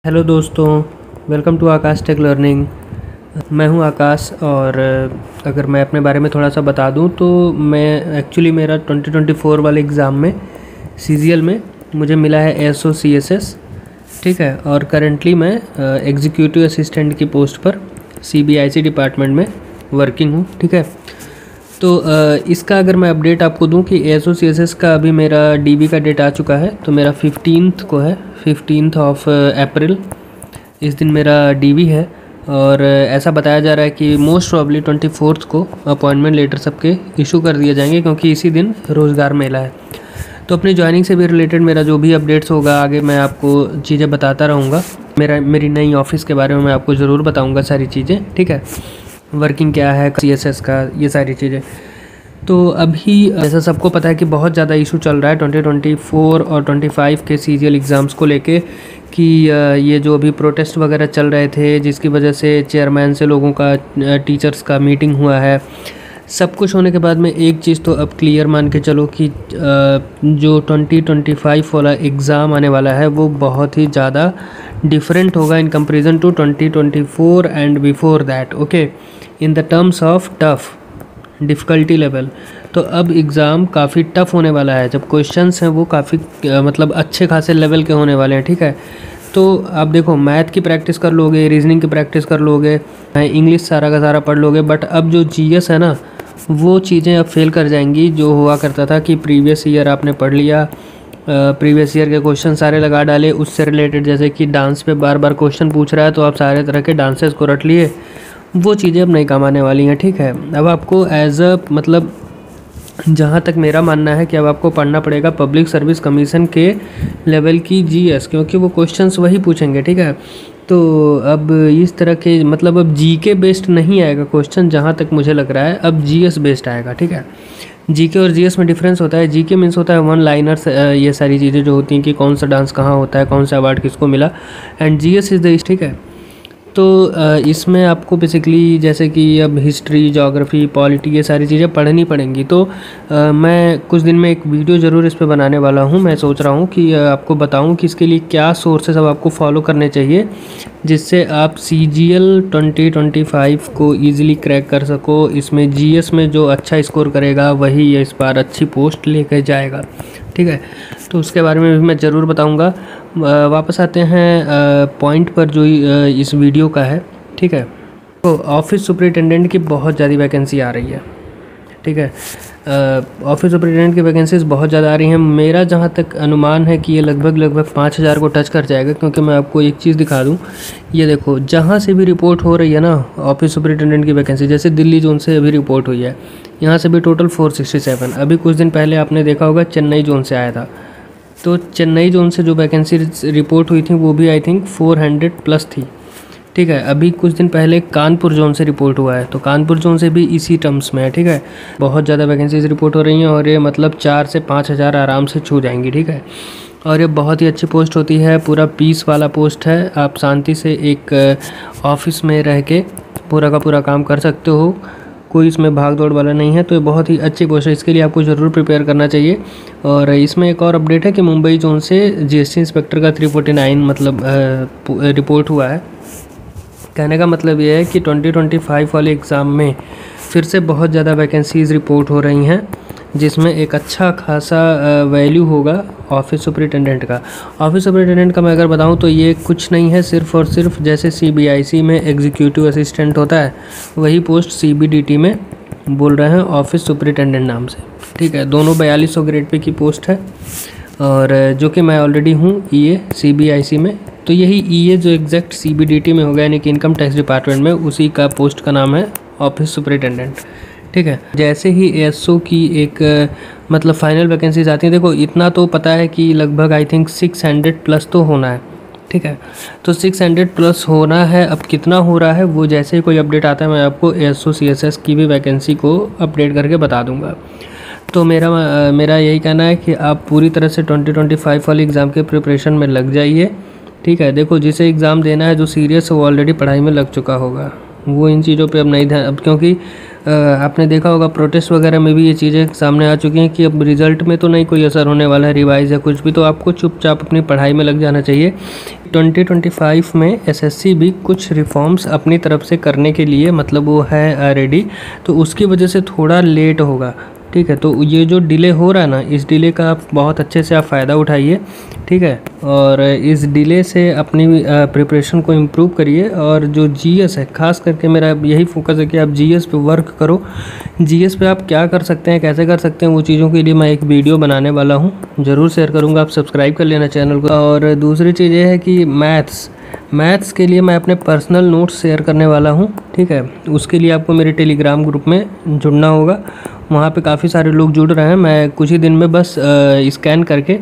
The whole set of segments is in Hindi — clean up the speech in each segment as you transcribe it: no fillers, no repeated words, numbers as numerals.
हेलो दोस्तों, welcome to Aakash tech learning. मैं हूं आकाश और अगर मैं अपने बारे में थोड़ा सा बता दूं तो मैं एक्चुअली मेरा 2024 वाले एग्ज़ाम में सीजीएल में मुझे मिला है एएसओ सीएसएस, ठीक है। और करंटली मैं एग्जीक्यूटिव असिस्टेंट की पोस्ट पर सीबीआईसी डिपार्टमेंट में वर्किंग हूं, ठीक है। तो इसका अगर मैं अपडेट आपको दूं कि एएसओ सीएसएस का अभी मेरा डीबी का डेट आ चुका है, तो मेरा 15th को है, 15th ऑफ अप्रैल इस दिन मेरा डीबी है। और ऐसा बताया जा रहा है कि मोस्ट प्रॉब्ली 24th को अपॉइंटमेंट लेटर सबके इशू कर दिए जाएंगे, क्योंकि इसी दिन रोज़गार मेला है। तो अपनी ज्वाइनिंग से भी रिलेटेड मेरा जो भी अपडेट्स होगा आगे मैं आपको चीज़ें बताता रहूँगा। मेरी नई ऑफिस के बारे में मैं आपको ज़रूर बताऊँगा सारी चीज़ें, ठीक है। वर्किंग क्या है सीएसएस का, ये सारी चीज़ें। तो अभी जैसा सबको पता है कि बहुत ज़्यादा इशू चल रहा है 2024 और 25 के सीजीएल एग्ज़ाम्स को लेके, कि ये जो अभी प्रोटेस्ट वगैरह चल रहे थे जिसकी वजह से चेयरमैन से लोगों का, टीचर्स का मीटिंग हुआ है। सब कुछ होने के बाद में एक चीज़ तो अब क्लियर मान के चलो कि जो 2025 वाला एग्ज़ाम आने वाला है वो बहुत ही ज़्यादा डिफरेंट होगा in comparison to 2024 and before that, okay, in the terms of tough difficulty level. तो अब एग्ज़ाम काफ़ी टफ़ होने वाला है। जब क्वेश्चंस हैं वो काफ़ी मतलब अच्छे खासे लेवल के होने वाले हैं, ठीक है। तो आप देखो, मैथ की प्रैक्टिस कर लोगे, रीजनिंग की प्रैक्टिस कर लोगे, इंग्लिश सारा का सारा पढ़ लोगे, बट अब जो जीएस है ना, वो चीज़ें अब फेल कर जाएंगी। जो हुआ करता था कि प्रीवियस ईयर आपने पढ़ लिया, प्रीवियस ईयर के क्वेश्चन सारे लगा डाले उससे रिलेटेड, जैसे कि डांस पे बार बार क्वेश्चन पूछ रहा है तो आप सारे तरह के डांसेस को रट लिए, वो चीज़ें अब नहीं काम आने वाली हैं, ठीक है। अब आपको एज अ मतलब जहाँ तक मेरा मानना है कि अब आपको पढ़ना पड़ेगा पब्लिक सर्विस कमीशन के लेवल की जीएस, क्योंकि वो क्वेश्चंस वही पूछेंगे, ठीक है। तो अब इस तरह के मतलब अब जीके बेस्ड नहीं आएगा क्वेश्चन, जहाँ तक मुझे लग रहा है अब जीएस बेस्ड आएगा, ठीक है। जीके और जीएस में डिफरेंस होता है। जीके मीन्स होता है वन लाइनर्स, ये सारी चीज़ें जो होती हैं कि कौन सा डांस कहाँ होता है, कौन सा अवार्ड किसको मिला, एंड जीएस इज़ द, ठीक है। तो इसमें आपको बेसिकली जैसे कि अब हिस्ट्री, ज्योग्राफी, पॉलिटी, ये सारी चीज़ें पढ़नी पड़ेंगी। तो मैं कुछ दिन में एक वीडियो ज़रूर इस पे बनाने वाला हूँ। मैं सोच रहा हूँ कि आपको बताऊँ कि इसके लिए क्या सोर्सेस अब आपको फॉलो करने चाहिए, जिससे आप सीजीएल 2025 को ईज़िली क्रैक कर सको। इसमें जीएस में जो अच्छा स्कोर करेगा वही इस बार अच्छी पोस्ट लेकर जाएगा, ठीक है। तो उसके बारे में भी मैं ज़रूर बताऊंगा। वापस आते हैं पॉइंट पर जो इस वीडियो का है, ठीक है। तो ऑफिस सुपरिटेंडेंट की बहुत ज़्यादा वैकेंसी आ रही है, ठीक है। ऑफिस सुपरिटेंडेंट की वैकेंसीज बहुत ज़्यादा आ रही हैं। मेरा जहाँ तक अनुमान है कि ये लगभग 5000 को टच कर जाएगा, क्योंकि मैं आपको एक चीज़ दिखा दूँ। ये देखो, जहाँ से भी रिपोर्ट हो रही है ना ऑफिस सुपरिटेंडेंट की वैकेंसी, जैसे दिल्ली जोन से अभी रिपोर्ट हुई है, यहाँ से भी टोटल 467। अभी कुछ दिन पहले आपने देखा होगा चेन्नई जोन से आया था, तो चेन्नई जोन से जो वैकेंसी रिपोर्ट हुई थी वो भी आई थिंक 400 प्लस थी, ठीक है। अभी कुछ दिन पहले कानपुर जोन से रिपोर्ट हुआ है, तो कानपुर जोन से भी इसी टर्म्स में है, ठीक है। बहुत ज़्यादा वैकेंसीज रिपोर्ट हो रही हैं और ये मतलब 4 से 5000 आराम से छू जाएंगी, ठीक है। और ये बहुत ही अच्छी पोस्ट होती है, पूरा पीस वाला पोस्ट है। आप शांति से एक ऑफिस में रह के पूरा का पूरा काम कर सकते हो, कोई इसमें भाग दौड़ वाला नहीं है। तो ये बहुत ही अच्छी पोस्ट है, इसके लिए आपको ज़रूर प्रिपेयर करना चाहिए। और इसमें एक और अपडेट है कि मुंबई जोन से जीएसटी इंस्पेक्टर का 349 मतलब रिपोर्ट हुआ है। कहने का मतलब ये है कि 2025 वाले एग्ज़ाम में फिर से बहुत ज़्यादा वैकेंसीज़ रिपोर्ट हो रही हैं, जिसमें एक अच्छा खासा वैल्यू होगा ऑफिस सुपरिटेंडेंट का। ऑफिस सुपरिटेंडेंट का मैं अगर बताऊं तो ये कुछ नहीं है, सिर्फ और सिर्फ जैसे सीबीआईसी में एग्जीक्यूटिव असिस्टेंट होता है, वही पोस्ट सीबीडीटी में बोल रहे हैं ऑफिस सुपरिटेंडेंट नाम से, ठीक है। दोनों 4200 ग्रेड पे की पोस्ट है, और जो कि मैं ऑलरेडी हूँ ईए सीबीआईसी में। तो यही ईए जो एग्जैक्ट सीबीडीटी में होगा, यानी कि इनकम टैक्स डिपार्टमेंट में, उसी का पोस्ट का नाम है ऑफिस सुपरिटेंडेंट, ठीक है। जैसे ही एएसओ की एक मतलब फाइनल वैकेंसीज आती हैं, देखो इतना तो पता है कि लगभग आई थिंक 600 प्लस तो होना है, ठीक है। तो 600 प्लस होना है। अब कितना हो रहा है वो जैसे ही कोई अपडेट आता है मैं आपको एएसओ सीएसएस की भी वैकेंसी को अपडेट करके बता दूंगा। तो मेरा यही कहना है कि आप पूरी तरह से 2025 वाले एग्ज़ाम के प्रिपरेशन में लग जाइए, ठीक है। देखो, जिसे एग्ज़ाम देना है, जो सीरियस है, वो ऑलरेडी पढ़ाई में लग चुका होगा, वो इन चीज़ों पे अब नहीं ध्यान, अब क्योंकि आपने देखा होगा प्रोटेस्ट वगैरह में भी ये चीज़ें सामने आ चुकी हैं कि अब रिज़ल्ट में तो नहीं कोई असर होने वाला है, रिवाइज़ या कुछ भी, तो आपको चुपचाप अपनी पढ़ाई में लग जाना चाहिए। 2025 में एसएससी भी कुछ रिफॉर्म्स अपनी तरफ से करने के लिए मतलब वो है रेडी, तो उसकी वजह से थोड़ा लेट होगा। ठीक है, तो ये जो डिले हो रहा है ना, इस डिले का आप बहुत अच्छे से आप फ़ायदा उठाइए। ठीक है, और इस डिले से अपनी प्रिपरेशन को इम्प्रूव करिए। और जो जीएस है, ख़ास करके मेरा यही फोकस है कि आप जीएस पे वर्क करो। जीएस पे आप क्या कर सकते हैं, कैसे कर सकते हैं, वो चीज़ों के लिए मैं एक वीडियो बनाने वाला हूँ, ज़रूर शेयर करूँगा। आप सब्सक्राइब कर लेना चैनल को। और दूसरी चीज़ ये है कि मैथ्स के लिए मैं अपने पर्सनल नोट्स शेयर करने वाला हूँ। ठीक है, उसके लिए आपको मेरे टेलीग्राम ग्रुप में जुड़ना होगा। वहाँ पे काफ़ी सारे लोग जुड़ रहे हैं। मैं कुछ ही दिन में बस स्कैन करके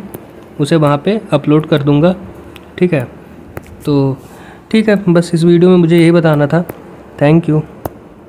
उसे वहाँ पे अपलोड कर दूँगा। ठीक है, तो ठीक है, बस इस वीडियो में मुझे यही बताना था। Thank you.